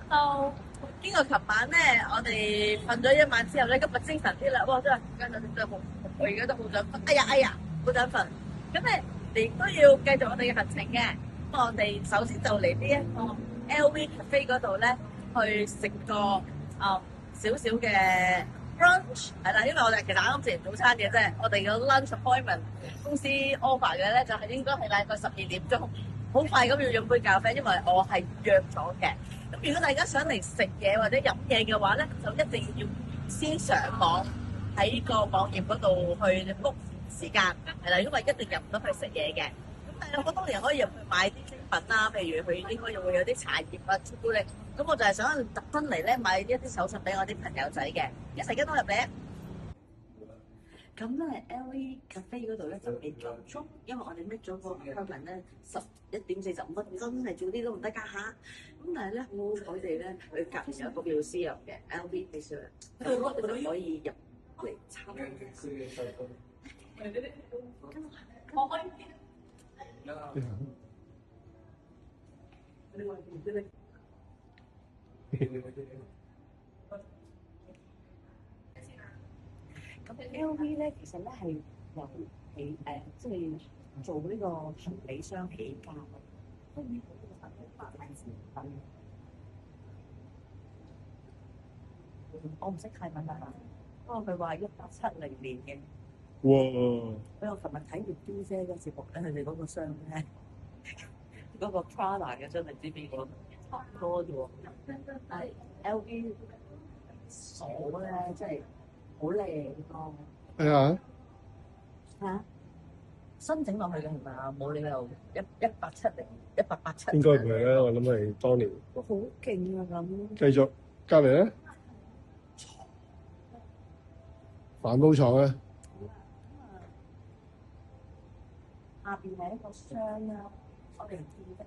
就經過琴晚咧，我哋瞓咗一晚之後咧，今日精神啲啦。哇！真係我而家都好想瞓。哎呀，好想瞓。咁咧，亦都要繼續我哋嘅行程嘅。咁我哋首先就嚟呢一個 LV Cafe 嗰度咧，去食個少少嘅 brunch 係啦。因為我哋其實啱啱食完早餐嘅啫，我哋嘅 lunch appointment 公司 offer 嘅咧就係應該係大概12點鐘，好快咁要飲杯咖啡，因為我係約咗嘅。咁如果大家想嚟食嘢或者飲嘢嘅話咧，就一定要先上網喺個網頁嗰度去 book 時間，係啦，因為一定入唔到去食嘢嘅。咁但係好多人可以入去買啲精品啦，譬如佢應該會有啲茶葉啊、朱古力。咁我就係想特登嚟咧買一啲手信俾我啲朋友仔嘅，一齊跟我入嚟。咁咧 LA Cafe 嗰度咧就未夠鐘，因為我哋 make 咗個 appointment 咧11:45，真係早啲都唔得㗎嚇。咁但係咧好好彩地咧，佢隔離有個 museum 嘅 LV museum，我哋可以入嚟參觀。我可以。咁 LV 咧，其實咧係由即係做呢個行李箱起家嘅，都以好多我唔識泰文啊，不過佢話1870年嘅。哇！俾我琴日睇完 D 姐嘅節目咧，佢哋嗰個箱咧，嗰個 Prada 嘅箱唔知邊個，差唔多啫喎。但係 LV 鎖咧，真係好靚咯。係啊，嚇！新整落去嘅係咪啊？冇理由1887應該唔係啦，我諗係當年。都好勁啊咁。繼續隔離咧，帆布廠咧，下邊係一個箱啦，我哋唔見得㗎。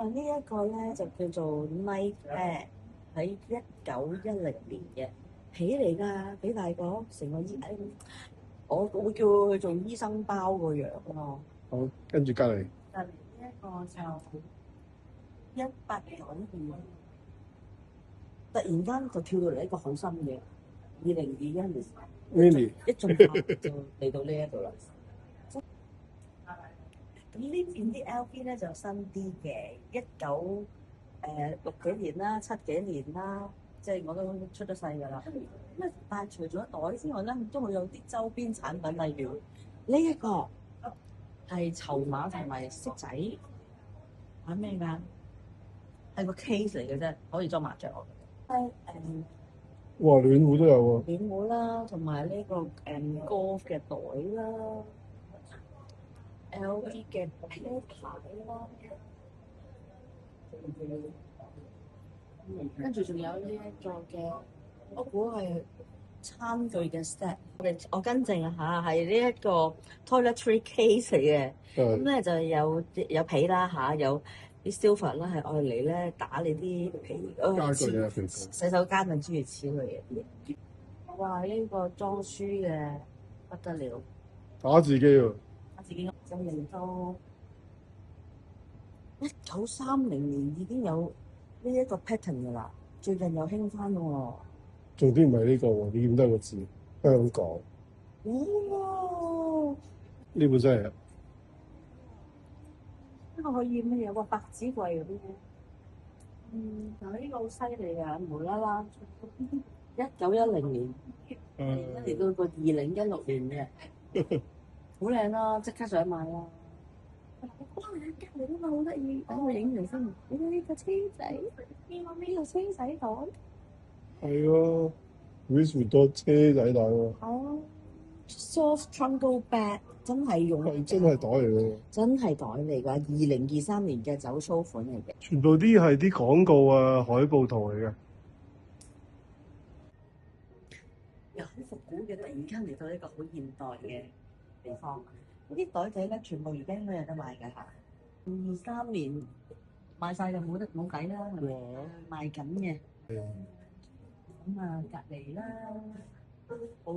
呢一個咧就叫做 Night Bag，喺1910年嘅起嚟㗎，幾大個，成個我會叫佢做醫生包個樣咯。好，跟住隔離。隔離呢一個就1892，突然間就跳到嚟一個好新嘅2021年。Mini 一進就嚟到呢一度啦。咁呢邊啲 LV 咧就新啲嘅，1960幾年啦、70幾年啦，即係我都出咗世㗎啦。咁啊，但係除咗袋之外咧，都會有啲周邊產品，例如呢一個係籌碼同埋骰仔，係咩㗎？係個 case 嚟嘅啫，可以裝麻雀我覺得。哇，暖壺都有喎。暖壺啦，同埋呢個golf 嘅袋啦。LV 嘅啤牌啦，跟住仲有呢一個嘅，我估係餐具嘅 set。我更正啊嚇，係呢一個 toiletry case 嚟嘅。咁咧就有皮啦嚇，有啲 silver 啦，係愛嚟咧打你啲皮家具啊，洗手間啊諸如此類嘅嘢。哇！呢個裝書嘅不得了，打字機喎。自己就嚟到1930年已經有呢一個 pattern 㗎啦，最近又興翻喎。重點唔係呢個喎，你見得個字香港。哇！呢本真係呢個可以乜嘢？哇！百子櫃嗰啲，但係呢個好犀利啊！無啦啦1910年，嚟到個2016年嘅。好靚啦，即刻想買啦！哇，隔離嗰個好得意，等我影完先。你睇呢個車仔，呢個車仔袋。係喎 ，Louis Vuitton 車仔袋喎。哦 ，soft trungo bag 真係用。係真係袋嚟㗎。真係袋嚟㗎，2023年嘅走粗款嚟嘅。全部啲係啲廣告啊、海報圖嚟嘅。又好復古嘅，突然間嚟到呢個好現代嘅地方。呢啲袋仔咧，全部而家應該有得賣㗎嚇。23年賣晒就冇計啦，係咪？賣緊嘅。咁啊，隔離啦，好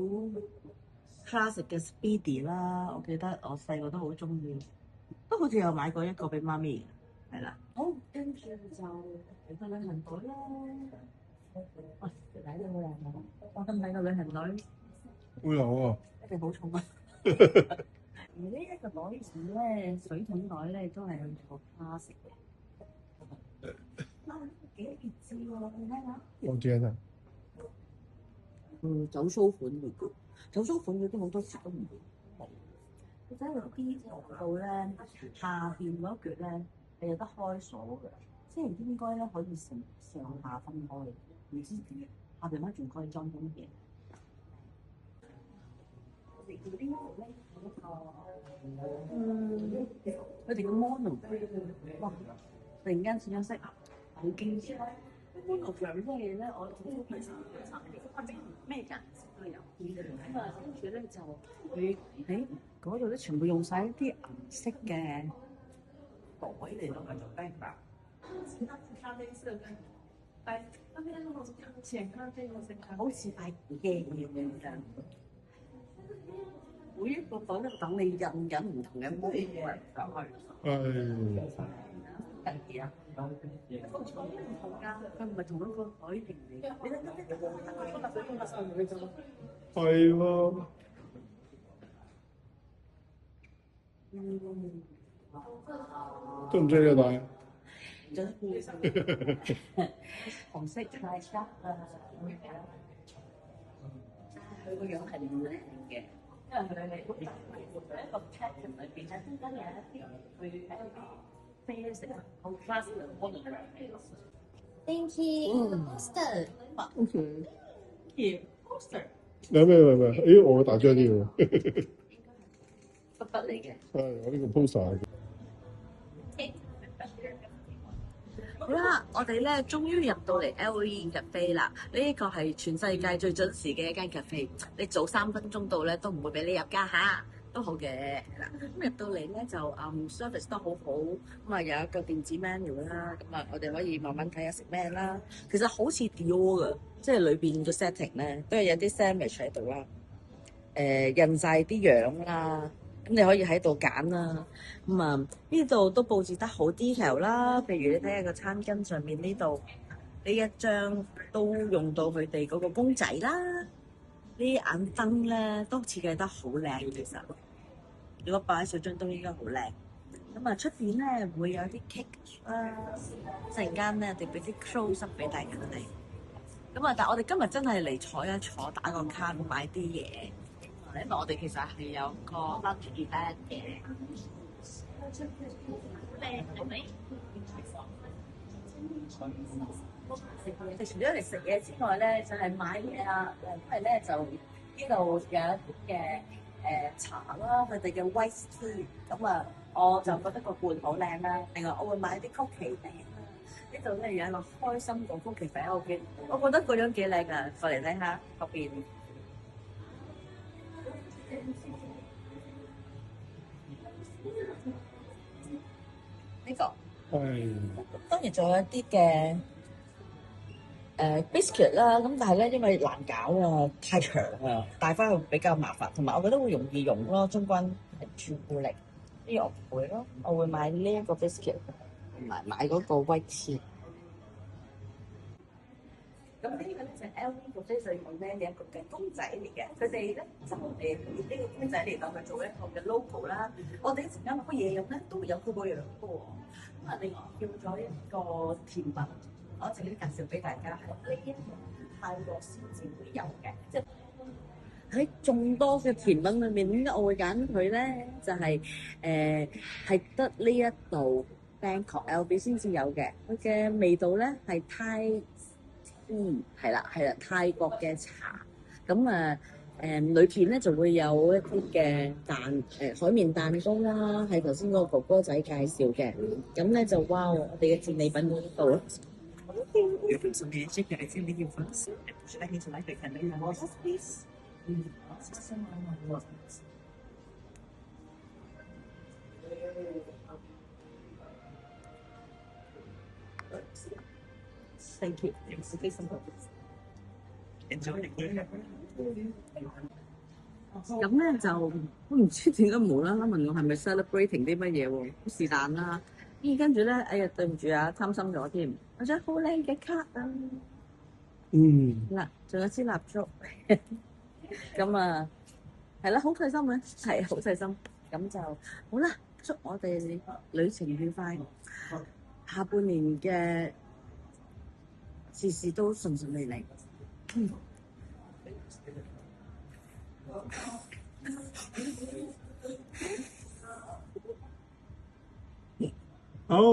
classic 嘅 Speedy 啦，我記得我細個都好中意。都好似有買過一個俾媽咪，係啦。好，跟住就嚟個旅行袋啦。喂，睇到好靚啊！我咁睇個旅行袋，會有啊，一定好重啊！而呢一個袋子咧，水桶袋咧都係去做花食嘅。啊，幾別緻喎！你睇下。我天啊！走蘇款嚟嘅，走蘇款嗰啲好多時都唔會。你睇佢 B 度咧，下邊嗰橛咧係有得開鎖嘅，即係應該咧可以上下分開。唔知點下邊咧仲可以裝啲乜嘢？我哋叫呢度咧佢哋嘅 mono， 哇！突然間轉咗色，好驚喜。mono 係咩嘢咧？我好其實咩顏色都有。咁啊，跟住咧就佢喺嗰度咧，全部用晒一啲銀色嘅袋嚟到做 background。好似塊鏡咁樣，每一個袋都等你印緊唔同嘅 mood 上去。得意啊！佢唔係同一個袋型嚟嘅，你睇係喎。中唔中意呢個袋？紅色太 sharp 啦，佢個樣係唔靚嘅，因為佢係一個 pattern 裏邊咧，中間有一啲佢喺啡色好 classic 嘅 Thank you. Poster. OK。poster 咩？咦，我大張啲喎。筆嚟嘅。係，我呢個 poster 嚟嘅。好啦，我哋咧終於入到嚟 LA Cafe 啦！呢一個係全世界最準時嘅一間 cafe，你早3分鐘到咧都唔會俾你入家嚇，都好嘅。咁入到嚟咧就service 都好好，咁啊有一個電子 menu 啦，咁啊我哋可以慢慢睇下食咩啦。其實好似 Dior 嘅，即係裏邊個 setting 咧都係有啲 sandwich 喺度啦，印晒啲樣啦。咁你可以喺度揀啦，咁啊呢度都佈置得好 detail 啦。譬如你睇下個餐巾上面呢度呢一張都用到佢哋嗰個公仔啦，呢啲眼燈咧都設計得好靚。其實如果擺喺小張都應該好靚。咁啊出邊咧會有啲 cake 啦，陣間咧我哋俾啲 close up 俾大家睇。咁啊，但係我哋今日真係嚟坐一坐，打個卡買啲嘢。因為我哋其實係有個 lunch event 嘅，除咗嚟食嘢之外咧，就係買嘢啊！因為咧就呢度有一啲嘅茶啦，佢哋嘅 white tea， 咁啊我就覺得個罐好靚啦。另外我會買啲曲奇餅啦。呢度咧有一個開心果曲奇餅，我覺得個樣幾靚啊！過嚟睇下後邊。呢個當然仲有一啲嘅biscuit 啦，咁但係咧因為難搞啊，太長啊，帶翻去比較麻煩，同埋我覺得會容易溶咯。中間係朱古力，呢個我唔會咯，我會買呢一個 biscuit 同埋買嗰個 white tea。咁呢個咧就係 LV 個飛水館咧嘅一個嘅公仔嚟嘅，佢哋咧就以呢個公仔嚟到去做一個嘅 logo 啦。我哋一陣間攞嘢飲咧都會有佢個樣嘅喎。咁啊，另外叫咗一個甜品，我陣間介紹俾大家係呢一個泰國先至會有嘅，即係喺眾多嘅甜品裏面，點解我會揀佢咧？就係係得呢一度 Bangkok LV 先至有嘅，佢嘅味道咧係泰。係啦，泰國嘅茶，咁啊裏片咧就會有一啲嘅海綿蛋糕啦，係頭先嗰個哥哥仔介紹嘅，咁咧就哇，我哋嘅戰利品喺度啦。Thank you. Enjoy the game. 咁咧就我唔知點解無啦啦問我係咪 celebrating 啲乜嘢喎？是但啦。跟住咧，哎呀對唔住啊，貪心咗添。我張好靚嘅卡啊！嗯，嗱，仲有支蠟燭。咁啊，係啦，好細心嘅，係好細心。咁就好啦，祝我哋旅程愉快，下半年嘅事事都順順利利。好。